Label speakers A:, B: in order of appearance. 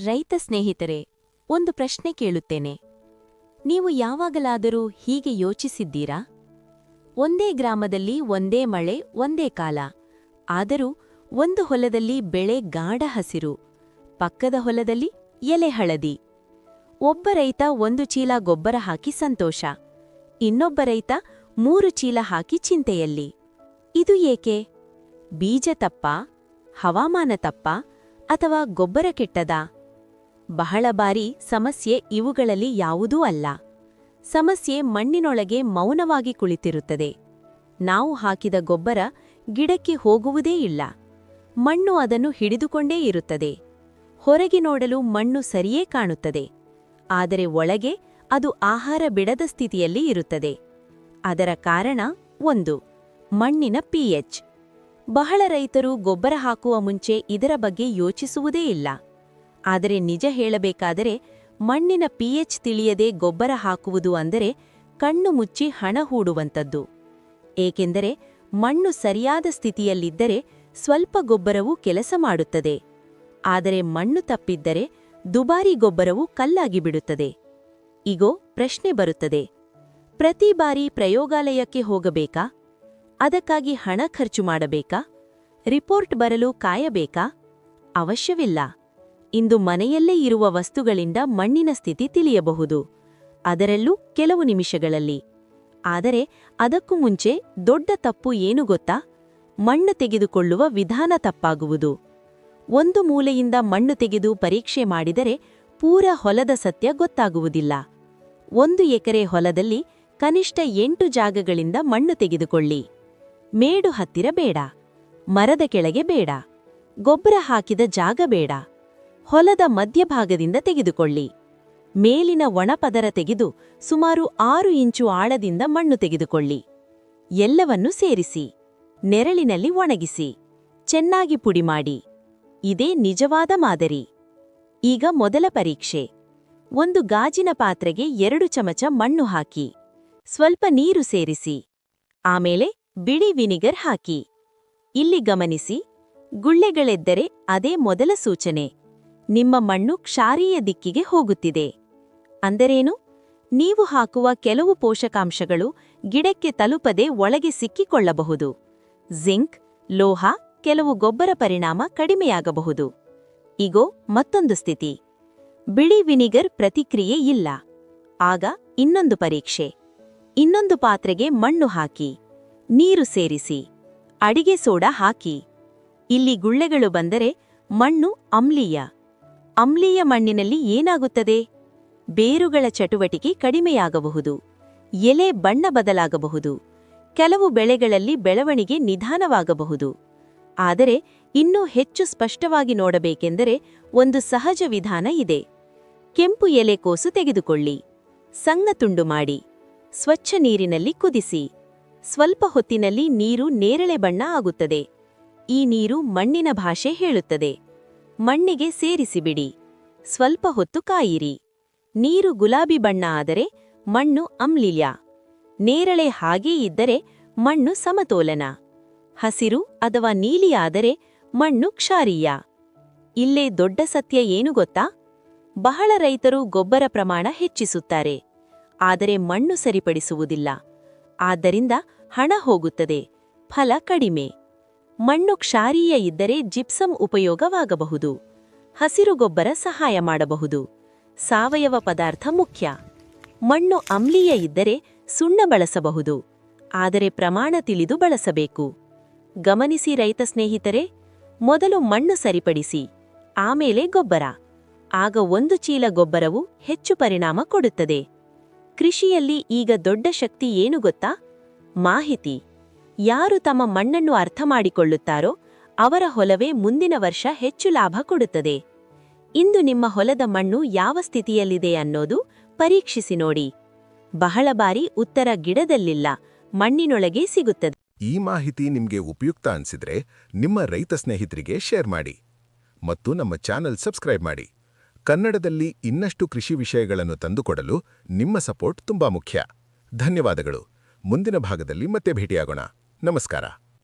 A: ರೈತ ಸ್ನೇಹಿತರೆ, ಒಂದು ಪ್ರಶ್ನೆ ಕೇಳುತ್ತೇನೆ. ನೀವು ಯಾವಾಗಲಾದರೂ ಹೀಗೆ ಯೋಚಿಸಿದ್ದೀರಾ? ಒಂದೇ ಗ್ರಾಮದಲ್ಲಿ ಒಂದೇ ಮಳೆ, ಒಂದೇ ಕಾಲ. ಆದರೂ ಒಂದು ಹೊಲದಲ್ಲಿ ಬೆಳೆ ಗಾಢ ಹಸಿರು, ಪಕ್ಕದ ಹೊಲದಲ್ಲಿ ಎಲೆ ಹಳದಿ. ಒಬ್ಬ ರೈತ 1 ಚೀಲ ಗೊಬ್ಬರ ಹಾಕಿ ಸಂತೋಷ, ಇನ್ನೊಬ್ಬ ರೈತ 3 ಚೀಲ ಹಾಕಿ ಚಿಂತೆಯಲ್ಲಿ. ಇದು ಏಕೆ? ಬೀಜ ತಪ್ಪಾ, ಹವಾಮಾನ ತಪ್ಪಾ, ಅಥವಾ ಗೊಬ್ಬರ ಕೆಟ್ಟದಾ? ಬಹಳ ಬಾರಿ ಸಮಸ್ಯೆ ಇವುಗಳಲ್ಲಿ ಯಾವುದೂ ಅಲ್ಲ. ಸಮಸ್ಯೆ ಮಣ್ಣಿನೊಳಗೆ ಮೌನವಾಗಿ ಕುಳಿತಿರುತ್ತದೆ. ನಾವು ಹಾಕಿದ ಗೊಬ್ಬರ ಗಿಡಕ್ಕೆ ಹೋಗುವುದೇ ಇಲ್ಲ. ಮಣ್ಣು ಅದನ್ನು ಹಿಡಿದುಕೊಂಡೇ ಇರುತ್ತದೆ. ಹೊರಗೆ ನೋಡಲು ಮಣ್ಣು ಸರಿಯೇ ಕಾಣುತ್ತದೆ, ಆದರೆ ಒಳಗೆ ಅದು ಆಹಾರ ಬಿಡದ ಸ್ಥಿತಿಯಲ್ಲಿ ಇರುತ್ತದೆ. ಅದರ ಕಾರಣ 1. ಮಣ್ಣಿನ pH. ಬಹಳ ರೈತರು ಗೊಬ್ಬರ ಹಾಕುವ ಮುಂಚೆ ಇದರ ಬಗ್ಗೆ ಯೋಚಿಸುವುದೇ ಇಲ್ಲ. ಆದರೆ ನಿಜ ಹೇಳಬೇಕಾದರೆ, ಮಣ್ಣಿನ pH ತಿಳಿಯದೆ ಗೊಬ್ಬರ ಹಾಕುವುದು ಅಂದರೆ ಕಣ್ಣು ಮುಚ್ಚಿ ಹಣ ಹೂಡುವಂಥದ್ದು. ಏಕೆಂದರೆ ಮಣ್ಣು ಸರಿಯಾದ ಸ್ಥಿತಿಯಲ್ಲಿದ್ದರೆ ಸ್ವಲ್ಪ ಗೊಬ್ಬರವೂ ಕೆಲಸ ಮಾಡುತ್ತದೆ. ಆದರೆ ಮಣ್ಣು ತಪ್ಪಿದ್ದರೆ ದುಬಾರಿ ಗೊಬ್ಬರವು ಕಲ್ಲಾಗಿ ಬಿಡುತ್ತದೆ. ಇಗೋ ಪ್ರಶ್ನೆ ಬರುತ್ತದೆ, ಪ್ರತಿ ಬಾರಿ ಪ್ರಯೋಗಾಲಯಕ್ಕೆ ಹೋಗಬೇಕಾ? ಅದಕ್ಕಾಗಿ ಹಣ ಖರ್ಚು ಮಾಡಬೇಕಾ? ರಿಪೋರ್ಟ್ ಬರಲು ಕಾಯಬೇಕಾ? ಅವಶ್ಯವಿಲ್ಲ. ಇಂದು ಮನೆಯಲ್ಲೇ ಇರುವ ವಸ್ತುಗಳಿಂದ ಮಣ್ಣಿನ ಸ್ಥಿತಿ ತಿಳಿಯಬಹುದು, ಅದರಲ್ಲೂ ಕೆಲವು ನಿಮಿಷಗಳಲ್ಲಿ. ಆದರೆ ಅದಕ್ಕೂ ಮುಂಚೆ ದೊಡ್ಡ ತಪ್ಪು ಏನು ಗೊತ್ತಾ? ಮಣ್ಣು ತೆಗೆದುಕೊಳ್ಳುವ ವಿಧಾನ ತಪ್ಪಾಗುವುದು. ಒಂದು ಮೂಲೆಯಿಂದ ಮಣ್ಣು ತೆಗೆದು ಪರೀಕ್ಷೆ ಮಾಡಿದರೆ ಪೂರ ಹೊಲದ ಸತ್ಯ ಗೊತ್ತಾಗುವುದಿಲ್ಲ. 1 ಎಕರೆ ಹೊಲದಲ್ಲಿ ಕನಿಷ್ಠ 8 ಜಾಗಗಳಿಂದ ಮಣ್ಣು ತೆಗೆದುಕೊಳ್ಳಿ. ಮೇಡು ಹತ್ತಿರ ಬೇಡ, ಮರದ ಕೆಳಗೆ ಬೇಡ, ಗೊಬ್ಬರ ಹಾಕಿದ ಜಾಗ ಬೇಡ. ಹೊಲದ ಮಧ್ಯಭಾಗದಿಂದ ತೆಗೆದುಕೊಳ್ಳಿ. ಮೇಲಿನ ಒಣಪದರ ತೆಗೆದು ಸುಮಾರು 6 ಇಂಚು ಆಳದಿಂದ ಮಣ್ಣು ತೆಗೆದುಕೊಳ್ಳಿ. ಎಲ್ಲವನ್ನೂ ಸೇರಿಸಿ, ನೆರಳಿನಲ್ಲಿ ಒಣಗಿಸಿ, ಚೆನ್ನಾಗಿ ಪುಡಿ ಮಾಡಿ. ಇದೇ ನಿಜವಾದ ಮಾದರಿ. ಈಗ ಮೊದಲ ಪರೀಕ್ಷೆ. ಒಂದು ಗಾಜಿನ ಪಾತ್ರೆಗೆ 2 ಚಮಚ ಮಣ್ಣು ಹಾಕಿ, ಸ್ವಲ್ಪ ನೀರು ಸೇರಿಸಿ, ಆಮೇಲೆ ಬಿಳಿ ವಿನಿಗರ್ ಹಾಕಿ. ಇಲ್ಲಿ ಗಮನಿಸಿ, ಗುಳ್ಳೆಗಳೆದ್ದರೆ ಅದೇ ಮೊದಲ ಸೂಚನೆ. ನಿಮ್ಮ ಮಣ್ಣು ಕ್ಷಾರೀಯ ದಿಕ್ಕಿಗೆ ಹೋಗುತ್ತಿದೆ. ಅಂದರೇನು? ನೀವು ಹಾಕುವ ಕೆಲವು ಪೋಷಕಾಂಶಗಳು ಗಿಡಕ್ಕೆ ತಲುಪದೆ ಒಳಗೆ ಸಿಕ್ಕಿಕೊಳ್ಳಬಹುದು. ಜಿಂಕ್, ಲೋಹ, ಕೆಲವು ಗೊಬ್ಬರ ಪರಿಣಾಮ ಕಡಿಮೆಯಾಗಬಹುದು. ಇಗೋ ಮತ್ತೊಂದು ಸ್ಥಿತಿ. ಬಿಳಿ ವಿನಿಗರ್ ಪ್ರತಿಕ್ರಿಯೆ ಇಲ್ಲ. ಆಗ ಇನ್ನೊಂದು ಪರೀಕ್ಷೆ. ಇನ್ನೊಂದು ಪಾತ್ರೆಗೆ ಮಣ್ಣು ಹಾಕಿ, ನೀರು ಸೇರಿಸಿ, ಅಡಿಗೆ ಸೋಡಾ ಹಾಕಿ. ಇಲ್ಲಿ ಗುಳ್ಳೆಗಳು ಬಂದರೆ ಮಣ್ಣು ಅಮ್ಲೀಯ. ಅಮ್ಲೀಯ ಮಣ್ಣಿನಲ್ಲಿ ಏನಾಗುತ್ತದೆ? ಬೇರುಗಳ ಚಟುವಟಿಕೆ ಕಡಿಮೆಯಾಗಬಹುದು, ಎಲೆ ಬಣ್ಣ ಬದಲಾಗಬಹುದು, ಕೆಲವು ಬೆಳೆಗಳಲ್ಲಿ ಬೆಳವಣಿಗೆ ನಿಧಾನವಾಗಬಹುದು. ಆದರೆ ಇನ್ನೂ ಹೆಚ್ಚು ಸ್ಪಷ್ಟವಾಗಿ ನೋಡಬೇಕೆಂದರೆ ಒಂದು ಸಹಜ ವಿಧಾನ ಇದೆ. ಕೆಂಪು ಎಲೆಕೋಸು ತೆಗೆದುಕೊಳ್ಳಿ, ಸಣ್ಣ ತುಂಡು ಮಾಡಿ, ಸ್ವಚ್ಛ ನೀರಿನಲ್ಲಿ ಕುದಿಸಿ. ಸ್ವಲ್ಪ ಹೊತ್ತಿನಲ್ಲಿ ನೀರು ನೇರಳೆ ಬಣ್ಣ ಆಗುತ್ತದೆ. ಈ ನೀರು ಮಣ್ಣಿನ ಭಾಷೆ ಹೇಳುತ್ತದೆ. ಮಣ್ಣಿಗೆ ಸೇರಿಸಿಬಿಡಿ, ಸ್ವಲ್ಪ ಹೊತ್ತು ಕಾಯಿರಿ. ನೀರು ಗುಲಾಬಿ ಬಣ್ಣ ಆದರೆ ಮಣ್ಣು ಅಮ್ಲೀಯ. ನೇರಳೆ ಹಾಗೇ ಇದ್ದರೆ ಮಣ್ಣು ಸಮತೋಲನ. ಹಸಿರು ಅಥವಾ ನೀಲಿ ಆದರೆ ಮಣ್ಣು ಕ್ಷಾರೀಯ. ಇಲ್ಲೇ ದೊಡ್ಡ ಸತ್ಯ ಏನು ಗೊತ್ತಾ? ಬಹಳ ರೈತರು ಗೊಬ್ಬರ ಪ್ರಮಾಣ ಹೆಚ್ಚಿಸುತ್ತಾರೆ, ಆದರೆ ಮಣ್ಣು ಸರಿಪಡಿಸುವುದಿಲ್ಲ. ಆದ್ದರಿಂದ ಹಣ ಹೋಗುತ್ತದೆ, ಫಲ ಕಡಿಮೆ. ಮಣ್ಣು ಕ್ಷಾರೀಯ ಇದ್ದರೆ ಜಿಪ್ಸಮ್ ಉಪಯೋಗವಾಗಬಹುದು. ಹಸಿರು ಗೊಬ್ಬರ ಸಹಾಯ ಮಾಡಬಹುದು. ಸಾವಯವ ಪದಾರ್ಥ ಮುಖ್ಯ. ಮಣ್ಣು ಅಮ್ಲೀಯ ಇದ್ದರೆ ಸುಣ್ಣ ಬಳಸಬಹುದು, ಆದರೆ ಪ್ರಮಾಣ ತಿಳಿದು ಬಳಸಬೇಕು. ಗಮನಿಸಿ ರೈತ ಸ್ನೇಹಿತರೆ, ಮೊದಲು ಮಣ್ಣು ಸರಿಪಡಿಸಿ, ಆಮೇಲೆ ಗೊಬ್ಬರ. ಆಗ 1 ಚೀಲ ಗೊಬ್ಬರವು ಹೆಚ್ಚು ಪರಿಣಾಮ ಕೊಡುತ್ತದೆ. ಕೃಷಿಯಲ್ಲಿ ಈಗ ದೊಡ್ಡ ಶಕ್ತಿ ಏನು ಗೊತ್ತಾ? ಮಾಹಿತಿ. ಯಾರು ತಮ್ಮ ಮಣ್ಣನ್ನು ಅರ್ಥ ಮಾಡಿಕೊಳ್ಳುತ್ತಾರೋ ಅವರ ಹೊಲವೇ ಮುಂದಿನ ವರ್ಷ ಹೆಚ್ಚು ಲಾಭ ಕೊಡುತ್ತದೆ. ಇಂದು ನಿಮ್ಮ ಹೊಲದ ಮಣ್ಣು ಯಾವ ಸ್ಥಿತಿಯಲ್ಲಿದೆ ಅನ್ನೋದು ಪರೀಕ್ಷಿಸಿ ನೋಡಿ. ಬಹಳ ಬಾರಿ ಉತ್ತರ ಗಿಡದಲ್ಲಿಲ್ಲ, ಮಣ್ಣಿನೊಳಗೆ ಸಿಗುತ್ತದೆ.
B: ಈ ಮಾಹಿತಿ ನಿಮಗೆ ಉಪಯುಕ್ತ ಅನಿಸಿದ್ರೆ ನಿಮ್ಮ ರೈತ ಸ್ನೇಹಿತರಿಗೆ ಶೇರ್ ಮಾಡಿ ಮತ್ತು ನಮ್ಮ ಚಾನೆಲ್ ಸಬ್ಸ್ಕ್ರೈಬ್ ಮಾಡಿ. ಕನ್ನಡದಲ್ಲಿ ಇನ್ನಷ್ಟು ಕೃಷಿ ವಿಷಯಗಳನ್ನು ತಂದುಕೊಡಲು ನಿಮ್ಮ ಸಪೋರ್ಟ್ ತುಂಬಾ ಮುಖ್ಯ. ಧನ್ಯವಾದಗಳು. ಮುಂದಿನ ಭಾಗದಲ್ಲಿ ಮತ್ತೆ ಭೇಟಿಯಾಗೋಣ. ನಮಸ್ಕಾರ.